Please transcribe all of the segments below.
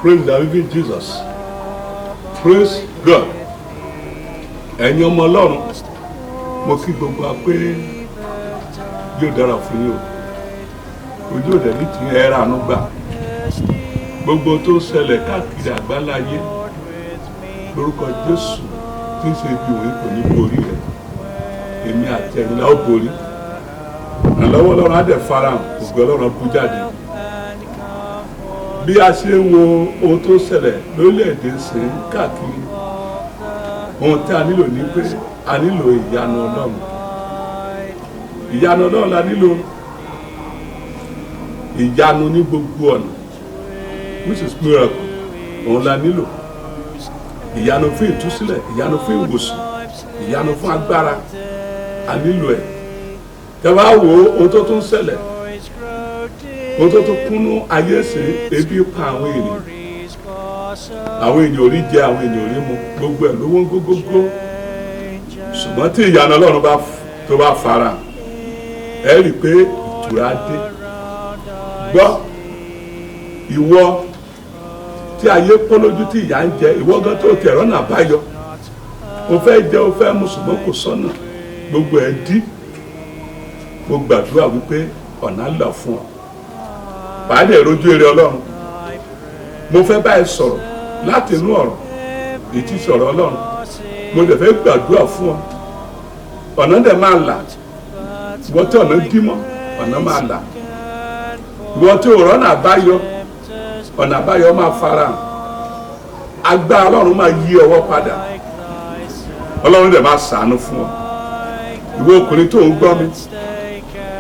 Praise the living Jesus. Praise God. Ẹ̀yin ọmọ Ọlọ́run, mo kí gbogbo wa pé yóò dára fún yín o. Ojú òde ní ti ẹ ránú gbà. Gbogbo tó ṣẹlẹ̀ káàkiri àgbáláyé lórúkọ Jésù tí ń ṣe ibi òwe kò ní borí rẹ̀. Èmi àti ẹ̀yin la ó borí. Àlọ́wọ́ Ọlọ́run á dẹ̀ farahàn, ògo Ọlọ́run bú jáde. Bí a ṣe ń wo ohun tó ṣẹlẹ̀ lórílẹ̀‐èdè ṣe ń káàkiri, ohun tí a nílò ní pé a nílò ìyanu Ọlọ́run. Ìyanu Ọlọ́run la nílò, ìyanu ní gbogbo ọ̀nà, which is miracle, òun la nílò. Ìyanu fún ìtúsílẹ̀, ìyanu fún ìwòsàn, ìyanu fún agbára, a nílò ẹ̀. Tẹ́ bá wo ohun tó tún ṣẹlẹ̀, ohun tó tún kúnnú ayé ṣe, ebi pa àwọn ènìyàn. Àwọn èèyàn ò rí jẹ, àwọn èèyàn ò rí mu, gbogbo ẹ̀ lówó ń gógógó. Ṣùgbọ́n tí ìyanu Ọlọ́run tó bá fara, ẹ rí i pé ìtura dé. Gbọ́, ìwọ tí ayé pọ́ lójú tí ìyà ń jẹ, ìwọ gan tó tẹ̀ rọ́nà àbáyọ. O fẹ́ jẹ, o fẹ́ mu, ṣùgbọ́n kò sọ́nà, gbogbo ẹ̀ dí. Mo gbàdúrà wípé ọ̀nà là fún ọ. Wàá dẹ̀ rojú ire Ọlọ́run. Mo fẹ́ báyìí sọ̀rọ̀ láti inú ọ̀rọ̀ ètí sọ̀rọ̀ Ọlọ́run. Mo dẹ̀ fẹ́ gbàdúrà fún ọ. Ọ̀nà dẹ̀ máa là. Ìwọ tí ọ̀nà dí mọ́, ọ̀nà máa là. Ìwọ tí ò rọ́nà àbáyọ, ọ̀nà àbáyọ máa farahàn. Agbára Ọlọ́run máa yí ọwọ́ padà. Ọlọ́run dẹ̀ máa ṣàánú fún ọ. Ìwọ ọkùnrin tó ń gbọ́ mi,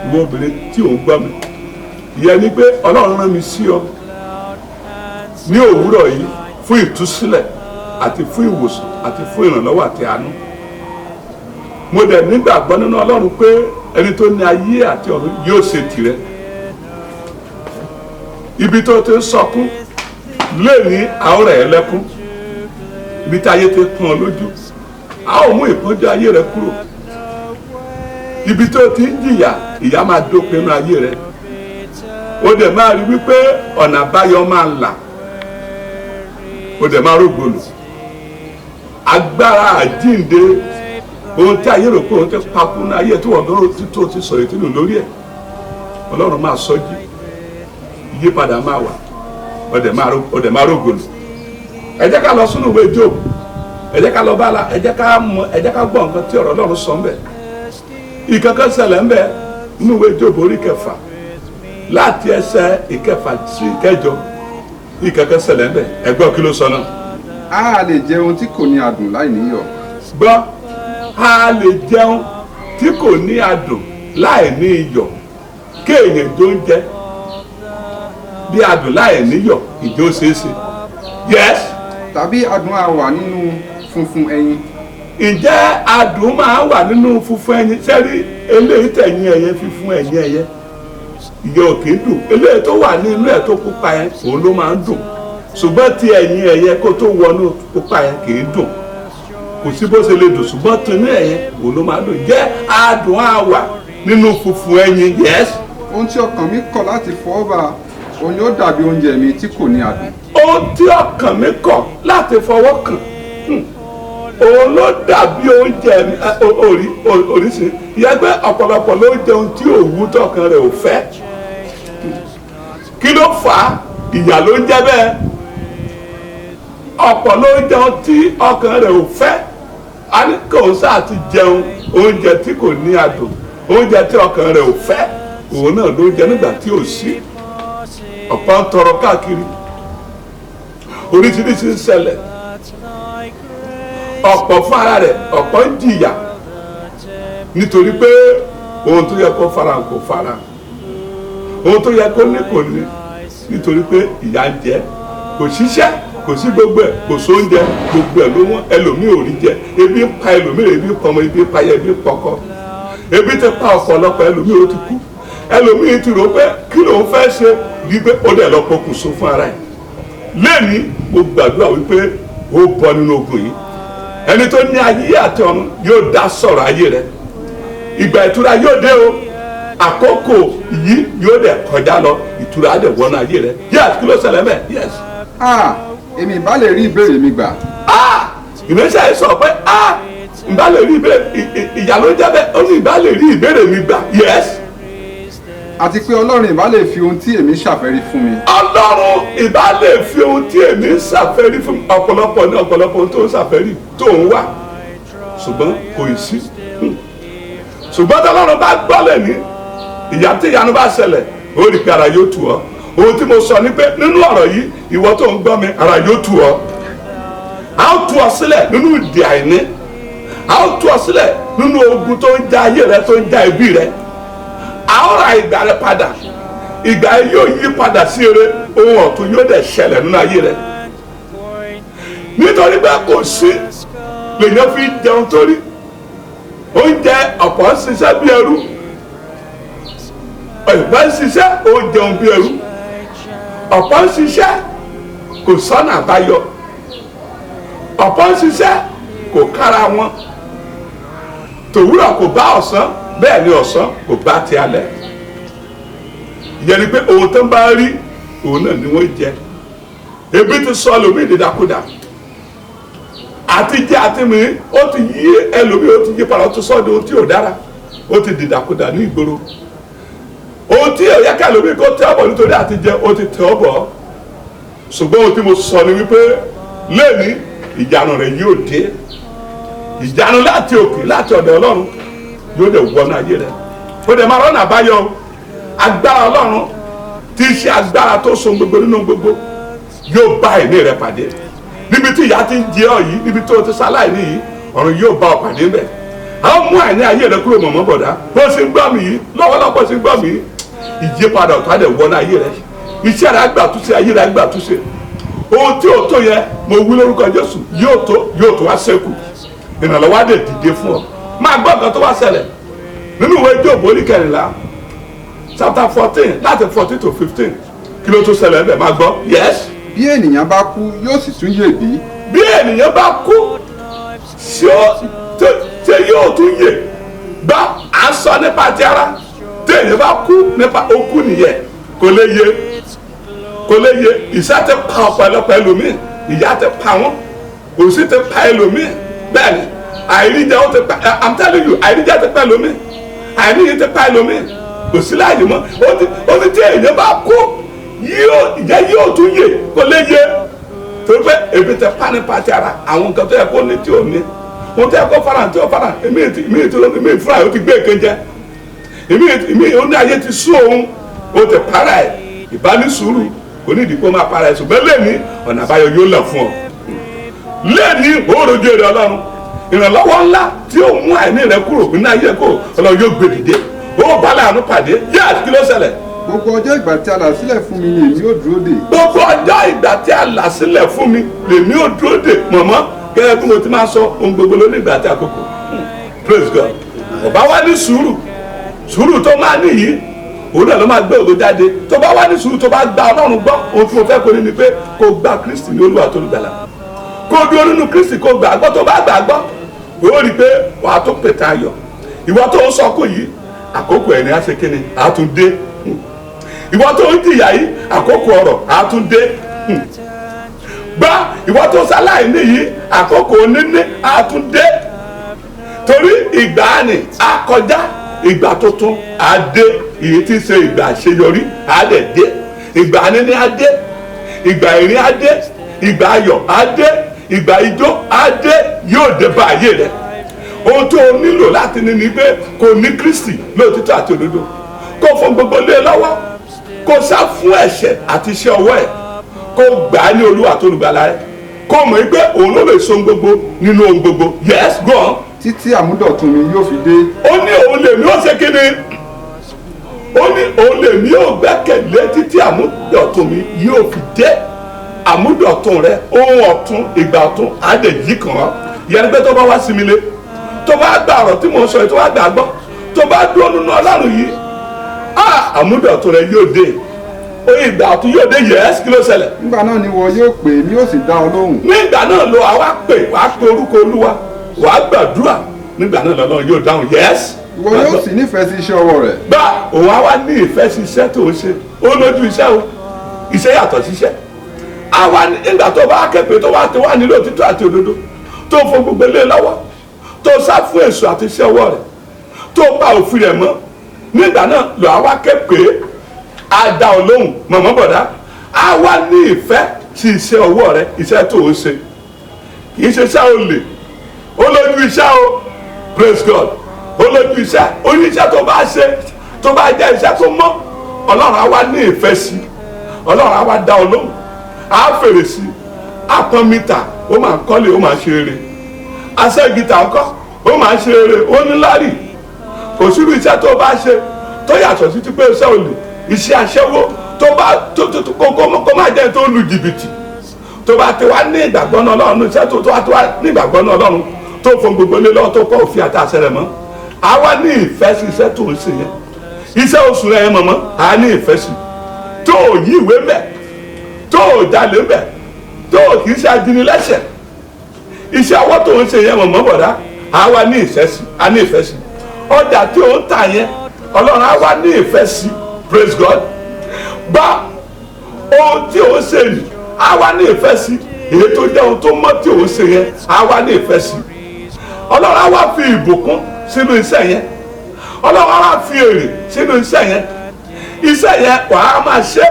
ìwọ obìnrin tí ò ń gbọ́ mi, ìyẹn ni pé Ọlọ́run rán mi sí ọ ní òwúrọ̀ yìí fún ìtúsílẹ̀ àti fún ìwòsàn àti fún ìrànlọ́wọ́ àti àánú. Mo dẹ̀ nígbàgbọ́ nínú Ọlọ́run pé ẹni tó ní ayé àti ọ̀run yóò ṣe tìrẹ. Ibi tó ti ń sọkún lè ní àórẹ̀ ẹ lẹ́kún. Ibi tí ayé ti pọ́n ọ lójú, a ó mú ìpọ́njú ayé rẹ kúrò. Ibi tó ti ń jìyà, ìyà máa dópin nínú ayé rẹ. O dẹ̀ máa rí wípé ọ̀nà àbáyọ máa là. O dẹ̀ máa rógbòlò. Agbára àjíǹde, ohun tí ayé rò pé òun ti pakú ní ayé tí wọ́n gan tó ti sọ̀rọ̀ ìtìlú lórí ẹ̀, Ọlọ́run máa sọ́jí. Ìyípadà máa wà. O dẹ̀ máa rógbòlò. Ẹ jẹ́ ká lọ sínú ìwé Jóòbù. Ẹ jẹ́ ká lọ bá la, ẹ jẹ́ ká gbọ́ nǹkan tí ọ̀rọ̀ Ọlọ́run sọ ń bẹ̀. Ìkankan ṣẹlẹ̀ ń bẹ̀ nínú ìwé Jóòbù orí 6 láti ẹsẹ̀ 1 sí 8. Ìkankan ṣẹlẹ̀ ń bẹ̀. Ẹ gbọ́ kí ló sọ náà. A lè jẹ ohun tí kò ní adùn láì níyọ̀. Gbọ́, a lè jẹun tí kò ní adùn láì ní iyọ̀. Kéèyàn tó ń jẹ bí adùn láì níyọ̀, ìjó ṣeéṣe. Yes. Tàbí adùn á wà nínú funfun ẹyin. Ǹjẹ́ adùn máa wà nínú funfun ẹyin? Sẹ́rí eléyìí tẹ̀yìn ẹyẹ fífún ẹ̀yìn ẹyẹ, ìyẹ́ ò kì í dùn. Eléyìí tó wà nínú ẹ̀ tó pupa yẹn, òun ló máa ń dùn. Ṣùgbọ́n tí ẹ̀yìn ẹyẹ kó tó wọnú pupa yẹn kì í dùn. Kò sí bó ṣe lè dùn, ṣùgbọ́n tinú ẹyẹ òun ló máa ń dùn. Ǹjẹ́ adùn á wà nínú funfun ẹyin? Yes. Ohun tí ọkàn mi kọ̀ láti fọwọ́ bá, òun yóò dàbí oúnjẹ mi tí kò ní adùn. Ohun tí ọkàn mi kọ̀ láti fọwọ́ kàn, òun ló dàbí oúnjẹ oríṣi. Ìyẹn pé ọ̀pọ̀lọpọ̀ ló jẹ ohun tí òwú tọkàn rẹ̀ ò fẹ́. Kí ló fà á? Ìyà ló ń jẹ́ bẹ́ẹ̀. Ọ̀pọ̀ ló jẹ ohun tí ọkàn rẹ̀ ò fẹ́. A ní kò sáà ti jẹun oúnjẹ tí kò ní adùn, oúnjẹ tí ọkàn rẹ̀ ò fẹ́, òun náà ló jẹ nígbà tí ò sí. Ọ̀pọ̀ ń tọrọ káàkiri, oríṣiríṣi ń ṣẹlẹ̀. Ọ̀pọ̀ fún ara rẹ̀, ọ̀pọ̀ ń jìyà nítorí pé ohun tó yẹ kó fara kò fara, ohun tó yẹ kó ní kò ní, nítorí pé ìyà ń jẹ, kò ṣiṣẹ́, kò sí gbogbo ẹ̀, kò sóúnjẹ, gbogbo ẹ̀ ló wọ́n, ẹlòmíì ò rí jẹ, ebi ń pa ẹlòmíì, ebi ń pa ọmọ, ebi ń pa ayé, ebi ń pọkọ, ebi ti pa ọ̀pọ̀lọpọ̀, ẹlòmíì ó ti kú, ẹlòmíì ti rò pé kí lòun fẹ́ ṣe, rí pé ó dẹ̀ lọ pokùnso fún ara ẹ̀. Lẹ́ni mo gbàdúrà wípé ó bọ́ nínú ogun yìí. Ẹni tó ní ayé àti ọ̀run yóò dá sọ̀rọ̀ ayé rẹ̀. Ìgbà ìtura yóò dé o. Àkókò yìí yóò dẹ̀ kọjá lọ, ìtura dẹ̀ wọnú ayé rẹ̀. Yes, kí ló ṣẹlẹ̀ mẹ́? Yes. èmi ìbá lè rí ìbéèrè mi gbà. ìránṣẹ́ yìí sọ pé ìbá lè rí ìbéèrè ìyá ló jẹ́ bẹ́ẹ̀ ó ní ìbá lè rí ìbéèrè mi gbà. yes. àti pé ọlọ́run ìbá lè fi ohun tí èmi ṣàfẹ́rí fún mi. ọlọ́run ìbá lè fi ohun tí èmi ṣàfẹ́rí fún mi. ọ̀pọ̀lọpọ̀ ní ọ̀pọ̀lọpọ̀ tó ń ṣàfẹ́rí tó ń wá ṣùgbọ́n kò ì sí. ṣùgbọ́n tọ́lọ́run bá gbọ́lẹ̀ ní ìyá tí ìyanu bá ṣẹlẹ̀ ó rí pé ara yóò tù ọ́. ohun tí mo sọ ni pé nínú ọ̀rọ̀ yìí ìwọ tó ń gbọ́ mi ara yóò tù ọ́. a ó tú ọ sílẹ̀ nínú ìdè àìní. a ó tú ọ sílẹ̀ nínú ogun tó ń já ayé rẹ tó ń já ẹbí rẹ. a ó ra ìgbà rẹ padà. ìgbà yìí yóò yí padà sí eré ohun ọ̀tun yóò dẹ̀ ṣẹlẹ̀ nínú ayé rẹ. nítorí pé kò sí lèyàn fi jẹun torí oúnjẹ ọ̀pọ̀ ń ṣiṣẹ́ bí ẹrú ọ̀pọ̀ ń ṣiṣẹ́ ó jẹun bí ẹrú ọ̀pọ̀ ń ṣiṣẹ́ kò sọ́nà àbáyọ ọ̀pọ̀ ń ṣiṣẹ́ kò kára wọn tòwúrọ̀ kò bá ọ̀sán bẹ́ẹ̀ ni ọ̀sán kò bá ti alẹ́ ìyẹn ni pé ohun tó ń bá rí òun náà ni wọ́n jẹ ebi ti sọ lómi ìdídàkudà àti jẹ àti mi ó ti yí ẹlòmíì ó ti yí padà ó ti sọ di ohun tí ò dára ó ti dìdàkudà ní ìgboro ohun tí ò yẹ ká ẹlòmíì kó tẹ́ ọ̀bọ̀ nítorí àti jẹ ó ti tẹ́ ọ̀bọ̀ ṣùgbọ́n ohun tí mo sọ ni wípé lẹ́ni ìjánu rẹ̀ yóò dé ìjánu láti òkè láti ọ̀dọ̀ ọlọ́run yóò dẹ̀ wọnú ayé rẹ̀ ó dẹ̀ máa rọ́nà àbáyọ agbára ọlọ́run tí í ṣe agbára tó so gbogbo nínú gbogbo yóò bá ẹ̀mí rẹ̀ pàdé níbi tí ìyà ti ń jẹ ọ yìí níbi tó ti ṣaláìní yìí ọ̀run yóò bá ọ pàdé bẹ̀ àwọn mú àìní ayé rẹ̀ kúrò mọ̀mọ́ bọ̀dá bó ṣe ń gbọ́ mi yìí lọ́wọ́lọ́pọ̀ ṣe ń gbọ́ mi yìí ìyípadà ọ̀tún àdẹ̀ wọnú ayé rẹ̀ iṣẹ́ rẹ̀ àgbàtúnṣe ayé rẹ̀ àgbàtúnṣe ohun tí ò tó yẹ mo wí lórúkọ Jésù yóò tó wá ṣẹ́kù ìrànlọ́wọ́ á dẹ̀ dìde fún ọ máa gbọ́ nǹkan tó wá ṣẹlẹ̀ nínú ìwé Jóòbù orí 14 chapter 14 láti 14 to 15 kí ló tó ṣẹlẹ̀ ńbẹ̀ máa gbọ́ yes. bí ènìyàn bá kú yóò sì tún yè bí. bí ènìyàn bá kú ṣé yóò tún yè gbọ́ à ń sọ nípa ti ara tí ènìyàn bá kú nípa okú nìyẹn kò lè yè ìṣẹ́ ti pa ọ̀pọ̀lọpọ̀ ẹlòmíì ìyà ti pa wọ́n òṣì ti pa ẹlòmíì bẹ́ẹ̀ ni àìríjẹ ó ti pa I'm telling you àìríjẹ ti pa ẹlòmíì àìríjẹ ti pa ẹlòmíì kò sí láàyè mọ́ ó ti tí èèyàn bá kú yóò tún yè kò lè yè torí pé ebi tẹ pa nípa ti ara àwọn nǹkan tó yẹ kó ní tí ò ní wọn tó yẹ kó fara tí ò fara èmi fúnra yóò ti gbé èké jẹ èmi ò ní ayé ti sún òun ó ti para ẹ ìbánisùúrù kò ní ìdí kó máa para ẹ ṣùgbọ́n lẹ́ni ọ̀nà àbáyọ yóò lẹ̀ fún ọ lẹ́ni òòròjú èrè ọlọ́run ìrànlọ́wọ́ ńlá tí ó mú àìní rẹ kúrò nínú ayé kó ọlọ́run yóò gbé dìde ó bá láàánú pàdé yá kí ló ṣẹlẹ̀. gbogbo ọjọ́ ìgbà tí a là sílẹ̀ fún mi ni èmi ò dúró dè. gbogbo ọjọ́ ìgbà tí a là sílẹ̀ fún mi lèmi ò dúró dè mọ̀mọ́ gẹ́gẹ́ bí mo ti máa sọ ohun gbogbo ló ní ìgbà àti àkókò praise God ọba wa ní sùúrù tó máa níyì òun náà ló máa gbé ògo jáde tó bá wá ní sùúrù tó bá gba ọlọ́run gbọ́ ohun tí mo fẹ́ kó ní ni pé kó gba Kristi ní Olúwa tó lùgbàlà kó dúró nínú Kristi kó gbà gbọ́ tó bá gbà gbọ́ ó rí i pé wàá tó pètè ayọ̀ ìwọ tó ń sọkún yìí àkókò ẹni á ṣe kíni á tún dé ìwọ tó ń jìyà yìí àkókò ọrọ̀ á tún dé gbá ìwọ tó ṣaláìní yìí àkókò oníní á tún dé torí ìgbà ni á kọjá ìgbà tuntun á dé èyí tí ń ṣe ìgbà àṣeyọrí á dẹ̀ dé ìgbà níní á dé ìgbà ìrìn á dé ìgbà ayọ̀ á dé ìgbà ijó á dé yóò dé bá ayé rẹ ohun tó o nílò láti ní ni pé kò ní Kristi lóòtítọ́ àti òdodo kó fún gbogbo lé lọ́wọ́ kó sá fún ẹ̀ṣẹ̀ àti iṣẹ́ ọwọ́ ẹ̀ kó gbà á ní Olúwa tó lùgbàlà rẹ̀ kó mọ̀ pé òun ló lè so ohun gbogbo nínú ohun gbogbo yes go on. títí àmúdọ̀tun mi yóò fi dé. ó ní òun lèmi ó ṣe kíni ó ní òun lèmi ó gbẹ́kẹ̀lé títí àmúdọ̀tun mi yóò fi dé àmúdọ̀tun rẹ ohun ọ̀tun ìgbà ọ̀tun á dẹ̀ yí kàn án yẹn pé tó bá wá sí mi lé tó bá gba ọ̀rọ̀ tí mo sọ yìí tó bá gbà gbọ́ tó bá dúró nínú Ọlọ́run yìí àmúdọ̀tun rẹ yóò dé oye ìgbà ọ̀tun yóò dé yẹ́sì kí ló ṣẹlẹ̀. nígbà náà ni wọn yóò pè mí yóò sì dá ọ lóhùn. nígbà náà ló wàá pè wàá pe orúkọ Olúwa wàá gbàdúrà nígbà náà lọ́lọ́run yóò dáhùn yẹ́sì. ìwọ yóò sì nífẹ̀ẹ́ sí iṣẹ́ ọwọ́ rẹ̀. gbà òun á wá ní ìfẹ́ sí iṣẹ́ tó ń ṣe ó lójú iṣẹ́ o iṣẹ́ yàtọ̀ síṣẹ́ àwa nígbà tó bá kẹ́pẹ́ tó bá ti wá nílò òtítọ́ àti òdodo tó fọ gbogbo ilé lọ́wọ́ tó sá fún èso àti iṣẹ́ ọwọ́ rẹ̀ tó pa òfin rẹ̀ mọ́ nígbà náà lọ àwa kẹ́pẹ́ àdá olóhùn mọ̀mọ́ bọ̀dá àwa ní ìfẹ́ sí iṣẹ́ ọwọ́ rẹ̀ iṣẹ́ tó ń ṣe kì í ṣe iṣẹ́ olè ó lójú iṣẹ́ o praise God ó lójú iṣẹ́ oníṣẹ́ tó bá ṣe tó bá jẹ́ iṣẹ́ tó mọ́ ọlọ́run àwa ní ìfẹ́ sí ọlọ́run àwa dá olóhùn á fèrè sí apọ́n mítà ó máa kọ́lé ó máa ṣe eré aṣẹ́gìtà ńkọ́ ó máa ṣe eré ó ní lárí kò sírú iṣẹ́ tó bá ṣe tó yàtọ̀ sí ti pé iṣẹ́ olè iṣẹ́ aṣẹ́wó tó bá kó má jẹ́ tó lu jìbìtì tó bá ti wá ní ìgbàgbọ́ náà ọlọ́run iṣẹ́ tó wá ní ìgbàgbọ́ náà ọlọ́run tó fún gbogbo ilé lọ́wọ́ tó kọ́ òfin àtàṣẹ rẹ̀ mọ́ àwa ní ìfẹ́ sí iṣẹ́ tó ń ṣe yẹn iṣẹ́ oṣù rẹ̀ yẹn mọ̀mọ́ àá ní ìfẹ́ sí tó ò yí ìwé bẹ̀ tó ò jalè bẹ̀ tó ò kì í ṣe ajínilẹ́sẹ̀ iṣẹ́ ọwọ́ tó ń ṣe yẹn mọ̀mọ́ bọ̀dá àwa ní ìfẹ́ sí a ní ìfẹ́ sí ọjà tí ó ń tà yẹn ọlọ́run àwa ní ìfẹ́ sí praise God bá ohun tí ó ń ṣe yìí àwa ní ìfẹ́ sí èyí tó jẹ́ ohun tó mọ́ tí ó ń ṣe yẹn àwa ní ìfẹ́ sí ọlọ́run àwa fi ìbùkún sínú iṣẹ́ yẹn ọlọ́run àwa fi èrè sínú iṣẹ́ yẹn wàá máa ṣe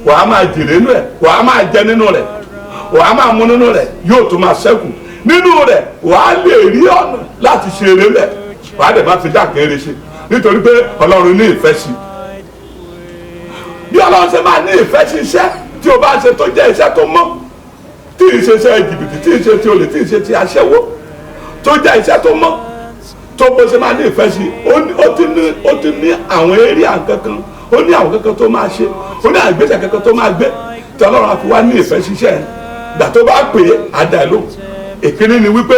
wàá máa jèrè nínú ẹ̀ wàá máa jẹ nínú rẹ̀ wàá máa mú nínú rẹ̀ yóò tún máa ṣẹ́kù nínú rẹ̀ wàá lè rí ọ̀nà láti ṣe eré mẹ́ wàá dẹ̀ máa fi dákẹ́rẹ́ ṣe nítorí pé ọlọ́run ní ìfẹ́ sí bí ọlọ́run ṣe máa ní ìfẹ́ sí iṣẹ́ tí o bá ṣe tó jẹ́ iṣẹ́ tó mọ́ tí ì ṣe iṣẹ́ jìbìtì tí ì ṣe ti olè tí ì ṣe ti aṣẹ́wó tó jẹ́ iṣẹ́ tó mọ́ tó bó ṣe máa ní ìfẹ́ sí ó ti ní àwọn eré àǹkankan ó ní àwọn kankan tó máa ṣe ó ní àwọn ìgbésẹ̀ kankan tó máa gbé tí ọlọ́run á fi wá ní ìfẹ́ ṣiṣẹ́ yẹn ìgbà tó bá pè é àdá ẹ̀ lóhùn ìkíní ni wípé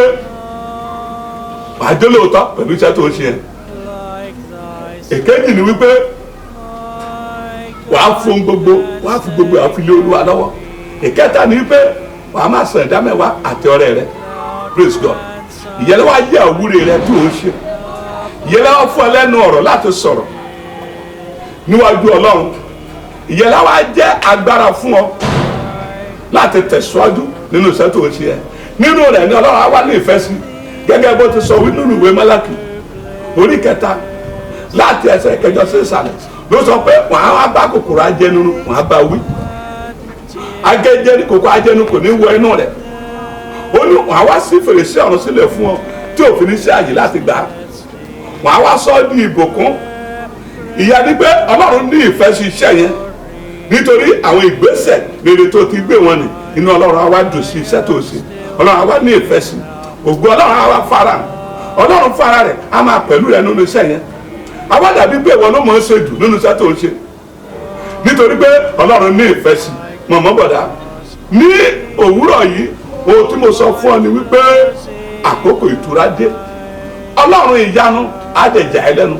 wàá dé lóòótọ́ pẹ̀lú iṣẹ́ tó ń ṣe yẹn èkejì ni wípé wàá fún gbogbo wàá fi gbogbo wàá fi lé olúwa lọ́wọ́ ìkẹta ni wípé wàá máa san ìdá mẹ́wàá àti ọrẹ rẹ praise God ìyẹlẹ wàá jẹ àwúre rẹ tó ń ṣe ìyẹlẹ wàá fún ẹ lẹ́nu ọ̀rọ̀ láti sọ̀rọ̀ níwájú ọlọ́run ìyẹlẹ wàá jẹ agbára fún ọ láti tẹ̀síwájú nínú iṣẹ́ tó ń ṣe ẹ nínú rẹ̀ ni ọlọ́run á wá ní ìfẹ́ sí gẹ́gẹ́ bó ti sọ nínú ìwé Málákì orí 3 láti ẹsẹ̀ 8 sí ìsàlẹ̀ ló sọ pé wọ́n á bá kòkòrò ajẹnuru wọ́n á bá wí agẹjẹni kòkòrò ajẹnu kò ní wọ inú rẹ̀ ó ní wọ́n á wá sí fèrèsé ọ̀run sílẹ̀ fún ọ tí òfin ní sí àyè láti gbà á wọ́n á wá sọ ọ́ di ìbùkún ìyá ni pé ọlọ́run ní ìfẹ́ sí iṣẹ́ yẹn nítorí àwọn ìgbésẹ̀ rere tó ti gbé wọn ni inú ọlọ́run á wá dùn sí iṣẹ́ tó ṣe ọlọ́run á wá ní ìfẹ́ sí ògo ọlọ́run á wá fara ọlọ́run fara rẹ̀ á máa pẹ̀lú rẹ̀ nínú iṣẹ́ yẹn àwa dàbí pé ìwọ ló mọ̀ ọ́n ṣe jù nínú iṣẹ́ tó ń ṣe nítorí pé ọlọ́run ní ìfẹ́ sí mọ̀mọ́ bọ̀dá ní òwúrọ̀ yìí ohun tí mo sọ fún ọ ni wípé àkókò ìtura dé ọlọ́run ìyanu á dẹ̀ jà ẹ́ lẹ́nu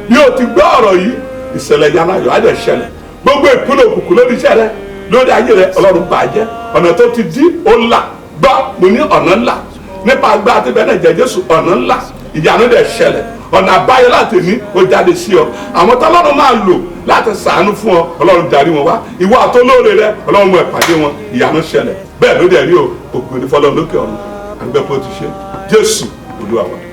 bí o ti gbọ́ ọ̀rọ̀ yìí ìṣẹ̀lẹ̀ ìyanu ayọ̀ á dẹ̀ ṣẹlẹ̀ gbogbo ìpínlẹ̀ òkùnkùn lórí iṣẹ́ rẹ lórí ayé rẹ ọlọ́run bàjẹ́ ọ̀nà tó ti dí ó là gbọ́ mo ní ọ̀nà ńlá nípa agbá àti bẹ́ẹ̀ náà jẹ́ Jésù ọ̀nà ńlá ìyanu dẹ̀ ṣẹlẹ̀ ọ̀nà àbáyọ láti ní ó jáde sí ọ àwọn tọ́lọ́run máa lò láti ṣàánú fún ọ ọlọ́run darí wọn wá ìwọ àtolóore rẹ ọlọ́run mú ẹ pàdé wọn ìyanu ṣẹlẹ̀ bẹ́ẹ̀ ló dẹ̀ rí o òkú ní fọlọ́run lókè ọ̀run àgbẹ̀pọ̀ ti ṣe Jésù Olúwa wa.